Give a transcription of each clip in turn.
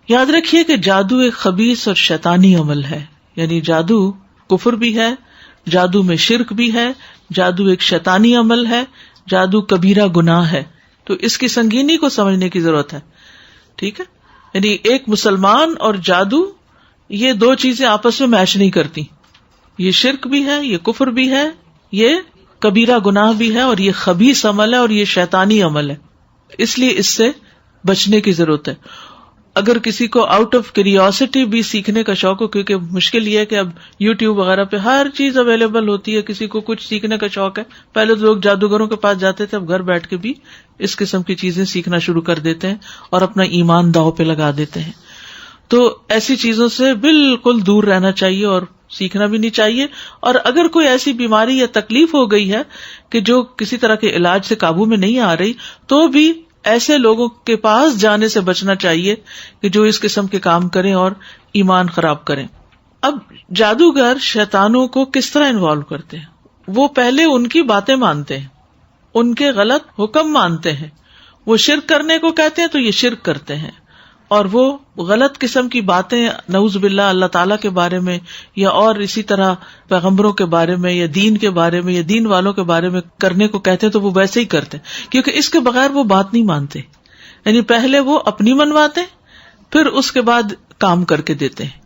یاد رکھیے کہ جادو ایک خبیث اور شیطانی عمل ہے، یعنی جادو کفر بھی ہے، جادو میں شرک بھی ہے، جادو ایک شیطانی عمل ہے، جادو کبیرہ گناہ ہے. تو اس کی سنگینی کو سمجھنے کی ضرورت ہے. ٹھیک ہے، یعنی ایک مسلمان اور جادو، یہ دو چیزیں آپس میں میچ نہیں کرتی. یہ شرک بھی ہے، یہ کفر بھی ہے، یہ کبیرہ گناہ بھی ہے، اور یہ خبیث عمل ہے، اور یہ شیطانی عمل ہے. اس لیے اس سے بچنے کی ضرورت ہے. اگر کسی کو آؤٹ آف کیوریوسٹی بھی سیکھنے کا شوق ہو، کیونکہ مشکل یہ ہے کہ اب یوٹیوب وغیرہ پہ ہر چیز اویلیبل ہوتی ہے، کسی کو کچھ سیکھنے کا شوق ہے. پہلے تو لوگ جادوگروں کے پاس جاتے تھے، اب گھر بیٹھ کے بھی اس قسم کی چیزیں سیکھنا شروع کر دیتے ہیں اور اپنا ایمان داؤ پہ لگا دیتے ہیں. تو ایسی چیزوں سے بالکل دور رہنا چاہیے اور سیکھنا بھی نہیں چاہیے. اور اگر کوئی ایسی بیماری یا تکلیف ہو گئی ہے کہ جو کسی طرح کے علاج سے قابو میں نہیں آ رہی، تو بھی ایسے لوگوں کے پاس جانے سے بچنا چاہیے کہ جو اس قسم کے کام کریں اور ایمان خراب کریں. اب جادوگر شیطانوں کو کس طرح انوالو کرتے ہیں؟ وہ پہلے ان کی باتیں مانتے ہیں، ان کے غلط حکم مانتے ہیں. وہ شرک کرنے کو کہتے ہیں تو یہ شرک کرتے ہیں، اور وہ غلط قسم کی باتیں نعوذ باللہ اللہ تعالیٰ کے بارے میں یا اور اسی طرح پیغمبروں کے بارے میں یا دین کے بارے میں یا دین والوں کے بارے میں کرنے کو کہتے ہیں تو وہ ویسے ہی کرتے ہیں، کیونکہ اس کے بغیر وہ بات نہیں مانتے. یعنی پہلے وہ اپنی منواتے پھر اس کے بعد کام کر کے دیتے ہیں.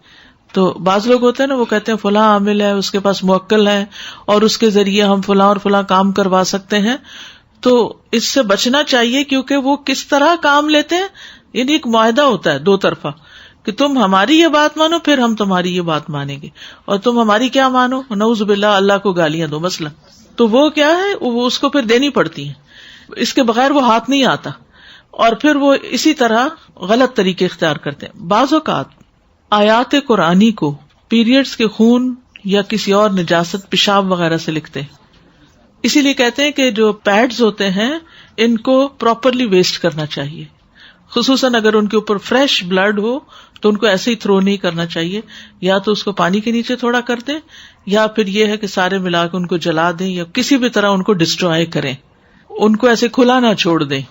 تو بعض لوگ ہوتے ہیں نا، وہ کہتے ہیں فلاں عامل ہے، اس کے پاس موکل ہے اور اس کے ذریعے ہم فلاں اور فلاں کام کروا سکتے ہیں. تو اس سے بچنا چاہیے، کیونکہ وہ کس طرح کام لیتے ہیں. یعنی ایک معاہدہ ہوتا ہے دو طرفہ کہ تم ہماری یہ بات مانو پھر ہم تمہاری یہ بات مانیں گے، اور تم ہماری کیا مانو، نعوذ باللہ اللہ کو گالیاں دو مثلا. تو وہ کیا ہے، وہ اس کو پھر دینی پڑتی ہیں، اس کے بغیر وہ ہاتھ نہیں آتا. اور پھر وہ اسی طرح غلط طریقے اختیار کرتے ہیں. بعض اوقات آیات قرآنی کو پیریڈز کے خون یا کسی اور نجاست پیشاب وغیرہ سے لکھتے ہیں. اسی لیے کہتے ہیں کہ جو پیڈز ہوتے ہیں ان کو پراپرلی ویسٹ کرنا چاہیے، خصوصاً اگر ان کے اوپر فریش بلڈ ہو تو ان کو ایسے ہی تھرو نہیں کرنا چاہیے. یا تو اس کو پانی کے نیچے تھوڑا کر دیں، یا پھر یہ ہے کہ سارے ملا کے ان کو جلا دیں، یا کسی بھی طرح ان کو ڈسٹرائے کریں. ان کو ایسے کھلا نہ چھوڑ دیں،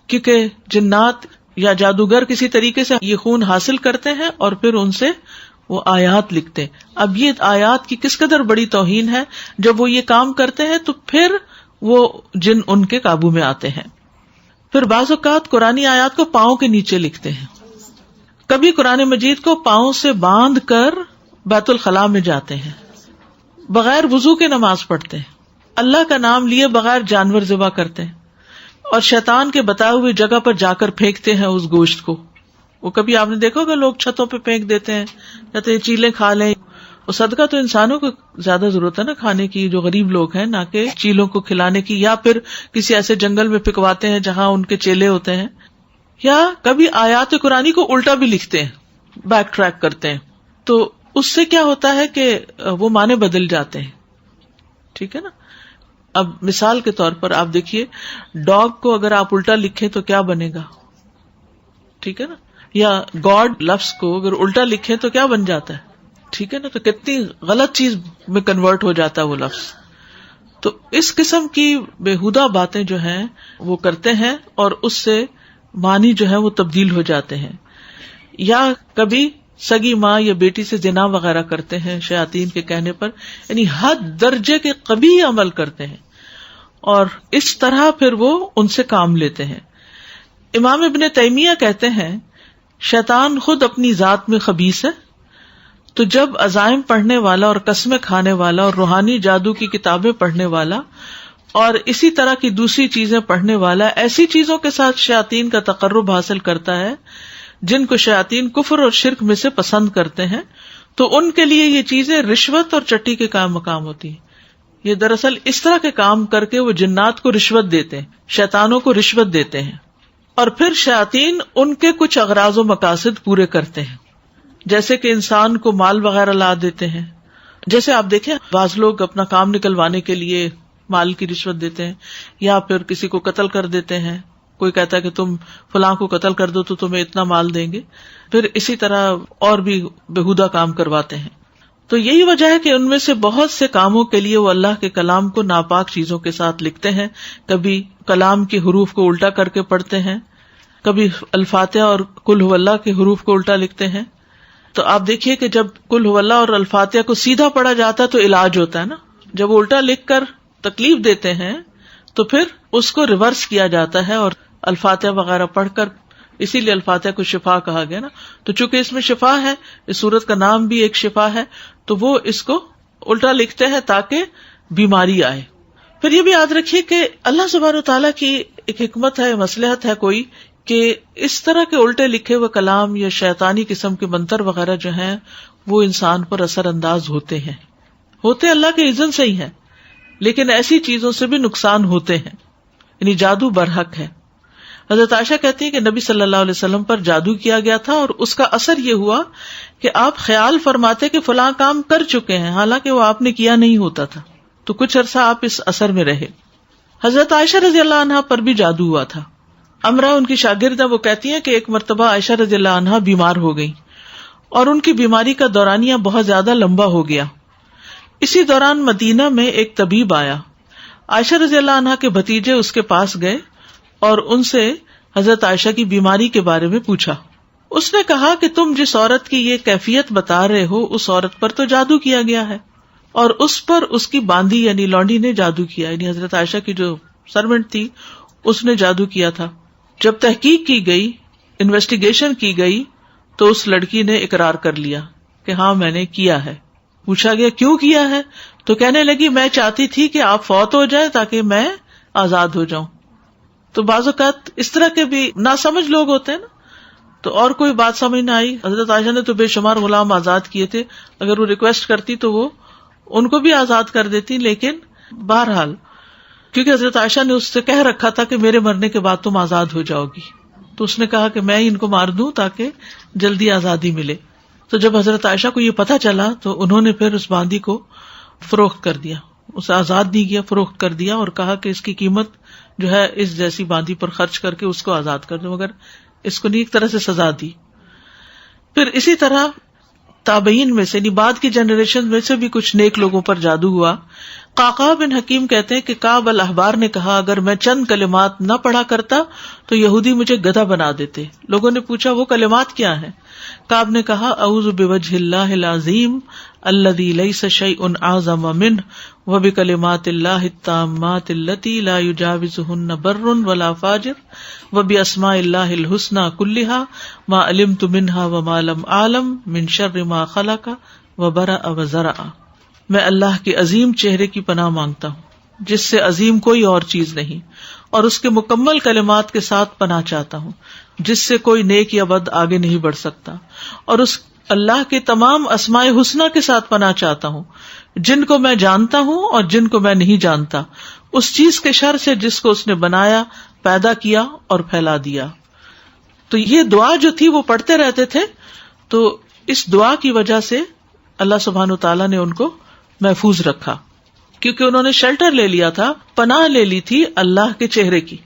کیونکہ جنات یا جادوگر کسی طریقے سے یہ خون حاصل کرتے ہیں اور پھر ان سے وہ آیات لکھتے ہیں. اب یہ آیات کی کس قدر بڑی توہین ہے. جب وہ یہ کام کرتے ہیں تو پھر وہ جن ان کے قابو میں آتے ہیں. پھر بعض اوقات قرآنی آیات کو پاؤں کے نیچے لکھتے ہیں. کبھی قرآن مجید کو پاؤں سے باندھ کر بیت الخلاء میں جاتے ہیں، بغیر وضو کے نماز پڑھتے ہیں، اللہ کا نام لیے بغیر جانور ذبح کرتے ہیں، اور شیطان کے بتائے ہوئے جگہ پر جا کر پھینکتے ہیں اس گوشت کو. وہ کبھی آپ نے دیکھا ہوگا لوگ چھتوں پہ پھینک دیتے ہیں، کہتے ہیں چیلیں کھا لیں. اور صدقہ تو انسانوں کو زیادہ ضرورت ہے نا کھانے کی، جو غریب لوگ ہیں، نہ کہ چیلوں کو کھلانے کی، یا پھر کسی ایسے جنگل میں پکواتے ہیں جہاں ان کے چیلے ہوتے ہیں. یا کبھی آیات قرآنی کو الٹا بھی لکھتے ہیں، بیک ٹریک کرتے ہیں. تو اس سے کیا ہوتا ہے کہ وہ معنی بدل جاتے ہیں. ٹھیک ہے نا. اب مثال کے طور پر آپ دیکھیے، ڈاگ کو اگر آپ الٹا لکھیں تو کیا بنے گا؟ ٹھیک ہے نا. یا گاڈ لفظ کو اگر الٹا لکھیں تو کیا بن جاتا ہے؟ ٹھیک ہے نا. تو کتنی غلط چیز میں کنورٹ ہو جاتا ہے وہ لفظ. تو اس قسم کی بےہودہ باتیں جو ہیں وہ کرتے ہیں اور اس سے معنی جو ہے وہ تبدیل ہو جاتے ہیں. یا کبھی سگی ماں یا بیٹی سے زنا وغیرہ کرتے ہیں شیاطین کے کہنے پر، یعنی حد درجے کے قبیح عمل کرتے ہیں، اور اس طرح پھر وہ ان سے کام لیتے ہیں. امام ابن تیمیہ کہتے ہیں شیطان خود اپنی ذات میں خبیث ہے، تو جب عزائم پڑھنے والا اور قسمیں کھانے والا اور روحانی جادو کی کتابیں پڑھنے والا اور اسی طرح کی دوسری چیزیں پڑھنے والا ایسی چیزوں کے ساتھ شیاطین کا تقرب حاصل کرتا ہے جن کو شیاطین کفر اور شرک میں سے پسند کرتے ہیں، تو ان کے لیے یہ چیزیں رشوت اور چٹی کے کام مقام ہوتی ہیں. یہ دراصل اس طرح کے کام کر کے وہ جنات کو رشوت دیتے ہیں، شیطانوں کو رشوت دیتے ہیں، اور پھر شیاطین ان کے کچھ اغراض و مقاصد پورے کرتے ہیں، جیسے کہ انسان کو مال وغیرہ لا دیتے ہیں. جیسے آپ دیکھیں بعض لوگ اپنا کام نکلوانے کے لیے مال کی رشوت دیتے ہیں، یا پھر کسی کو قتل کر دیتے ہیں. کوئی کہتا ہے کہ تم فلاں کو قتل کر دو تو تمہیں اتنا مال دیں گے. پھر اسی طرح اور بھی بےہودہ کام کرواتے ہیں. تو یہی وجہ ہے کہ ان میں سے بہت سے کاموں کے لیے وہ اللہ کے کلام کو ناپاک چیزوں کے ساتھ لکھتے ہیں. کبھی کلام کے حروف کو الٹا کر کے پڑھتے ہیں، کبھی الفاتحہ اور قل هو اللہ کے حروف کو الٹا لکھتے ہیں. تو آپ دیکھیے کہ جب قل هو اللہ اور الفاتحہ کو سیدھا پڑھا جاتا ہے تو علاج ہوتا ہے نا. جب الٹا لکھ کر تکلیف دیتے ہیں تو پھر اس کو ریورس کیا جاتا ہے اور الفاتحہ وغیرہ پڑھ کر، اسی لیے الفاتحہ کو شفا کہا گیا نا. تو چونکہ اس میں شفا ہے، اس سورت کا نام بھی ایک شفا ہے، تو وہ اس کو الٹا لکھتے ہیں تاکہ بیماری آئے. پھر یہ بھی یاد رکھیے کہ اللہ سبحانہ تعالیٰ کی ایک حکمت ہے، مصلحت ہے کوئی، کہ اس طرح کے الٹے لکھے ہوئے کلام یا شیطانی قسم کے منتر وغیرہ جو ہیں وہ انسان پر اثر انداز ہوتے اللہ کے اذن سے ہی ہیں، لیکن ایسی چیزوں سے بھی نقصان ہوتے ہیں، یعنی جادو برحق ہے. حضرت عائشہ کہتی ہیں کہ نبی صلی اللہ علیہ وسلم پر جادو کیا گیا تھا اور اس کا اثر یہ ہوا کہ آپ خیال فرماتے کہ فلاں کام کر چکے ہیں، حالانکہ وہ آپ نے کیا نہیں ہوتا تھا. تو کچھ عرصہ آپ اس اثر میں رہے. حضرت عائشہ رضی اللہ عنہا پر بھی جادو ہوا تھا. امرا ان کی شاگرد ہے، وہ کہتی ہیں کہ ایک مرتبہ عائشہ رضی اللہ عنہا بیمار ہو گئی اور ان کی بیماری کا دورانیہ بہت زیادہ لمبا ہو گیا. اسی دوران مدینہ میں ایک طبیب آیا. عائشہ رضی اللہ عنہا کے بھتیجے اس کے پاس گئے اور ان سے حضرت عائشہ کی بیماری کے بارے میں پوچھا. اس نے کہا کہ تم جس عورت کی یہ کیفیت بتا رہے ہو اس عورت پر تو جادو کیا گیا ہے، اور اس پر اس کی باندی یعنی لونڈی نے جادو کیا، یعنی حضرت عائشہ کی جو سرونٹ تھی اس نے جادو کیا تھا. جب تحقیق کی گئی، انویسٹیگیشن کی گئی، تو اس لڑکی نے اقرار کر لیا کہ ہاں میں نے کیا ہے. پوچھا گیا کیوں کیا ہے، تو کہنے لگی میں چاہتی تھی کہ آپ فوت ہو جائیں تاکہ میں آزاد ہو جاؤں. تو بعض اوقات اس طرح کے بھی ناسمجھ لوگ ہوتے ہیں نا، تو اور کوئی بات سمجھ نہ آئی. حضرت عائشہ نے تو بے شمار غلام آزاد کیے تھے، اگر وہ ریکویسٹ کرتی تو وہ ان کو بھی آزاد کر دیتی، لیکن بہرحال کیونکہ حضرت عائشہ نے اس سے کہہ رکھا تھا کہ میرے مرنے کے بعد تم آزاد ہو جاؤ گی، تو اس نے کہا کہ میں ان کو مار دوں تاکہ جلدی آزادی ملے. تو جب حضرت عائشہ کو یہ پتا چلا تو انہوں نے پھر اس باندی کو فروخت کر دیا، اسے آزاد نہیں کیا، فروخت کر دیا اور کہا کہ اس کی قیمت جو ہے اس جیسی باندی پر خرچ کر کے اس کو آزاد کر دو، مگر اس کو نہیں ایک طرح سے سزا دی. پھر اسی طرح تابعین میں سے، بعد کی جنریشن میں سے بھی کچھ نیک لوگوں پر جادو ہوا. قعقاع بن حکیم کہتے ہیں کہ کعب الاحبار نے کہا اگر میں چند کلمات نہ پڑھا کرتا تو یہودی مجھے گدھا بنا دیتے. لوگوں نے پوچھا وہ کلمات کیا ہیں؟ کعب نے کہا اعوذ بوجہ اللہ العظیم الذی لیس شیء اعظم منہ وبکلمات اللہ التامات اللتی لا یجاوزہن بر ولا فاجر وباسماء اللہ الحسنی کلہا ما علمت منہا وما لم اعلم من شر ما خلق وبرأ وزرع. میں اللہ کے عظیم چہرے کی پناہ مانگتا ہوں جس سے عظیم کوئی اور چیز نہیں، اور اس کے مکمل کلمات کے ساتھ پناہ چاہتا ہوں جس سے کوئی نیک یا بد آگے نہیں بڑھ سکتا، اور اس اللہ کے تمام اسماء حسنہ کے ساتھ پناہ چاہتا ہوں جن کو میں جانتا ہوں اور جن کو میں نہیں جانتا، اس چیز کے شر سے جس کو اس نے بنایا، پیدا کیا اور پھیلا دیا. تو یہ دعا جو تھی وہ پڑھتے رہتے تھے، تو اس دعا کی وجہ سے اللہ سبحانہ تعالیٰ نے ان کو محفوظ رکھا، کیونکہ انہوں نے شیلٹر لے لیا تھا، پناہ لے لی تھی اللہ کے چہرے کی.